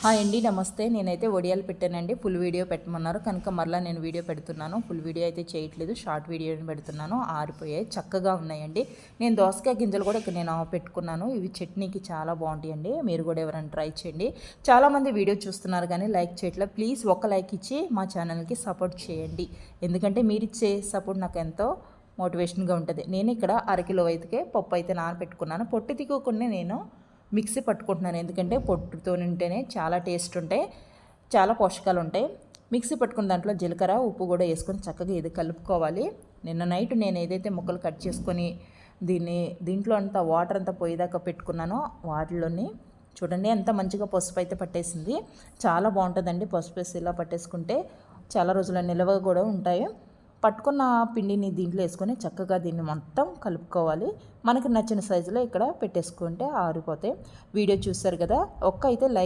Hi అండి, నమస్తే. నేనైతే వడియాలు పెట్టానండి. ఫుల్ వీడియో పెట్టమన్నారు కనుక మరలా నేను వీడియో పెడుతున్నాను. ఫుల్ వీడియో అయితే చేయట్లేదు, షార్ట్ వీడియోని పెడుతున్నాను. ఆరిపోయాయి, చక్కగా ఉన్నాయండి. నేను దోసకాయ గింజలు కూడా ఇక్కడ నేను పెట్టుకున్నాను. ఇవి చట్నీకి చాలా బాగుంటాయండి. మీరు కూడా ఎవరైనా ట్రై చేయండి. చాలామంది వీడియో చూస్తున్నారు కానీ లైక్ చేయట్లేదు. ప్లీజ్ ఒక లైక్ ఇచ్చి మా ఛానల్కి సపోర్ట్ చేయండి. ఎందుకంటే మీరు ఇచ్చే సపోర్ట్ నాకు ఎంతో మోటివేషన్గా ఉంటుంది. నేను ఇక్కడ అరకిలో అయితే పప్పు అయితే నానబెట్టుకున్నాను. పొట్టు తిక్కుకుని నేను మిక్సీ పట్టుకుంటున్నాను. ఎందుకంటే పొట్టుతో ఉంటేనే చాలా టేస్ట్ ఉంటాయి, చాలా పోషకాలు ఉంటాయి. మిక్సీ పట్టుకున్న దాంట్లో జీలకర్ర ఉప్పు కూడా వేసుకొని చక్కగా ఇది కలుపుకోవాలి. నిన్న నైట్ నేను ఏదైతే ముక్కలు కట్ చేసుకొని దీంట్లో అంతా వాటర్ అంతా పోయేదాకా పెట్టుకున్నానో వాటిలోని చూడండి ఎంత మంచిగా పసుపు అయితే పట్టేసింది. చాలా బాగుంటుందండి పసుపు వేసి ఇలా పట్టేసుకుంటే చాలా రోజుల నిల్వ కూడా ఉంటాయి. పట్టుకున్న పిండిని దీంట్లో వేసుకొని చక్కగా దీన్ని మొత్తం కలుపుకోవాలి. మనకు నచ్చిన సైజులో ఇక్కడ పెట్టేసుకుంటే ఆరిపోతాయి. వీడియో చూస్తారు కదా, అయితే లైక్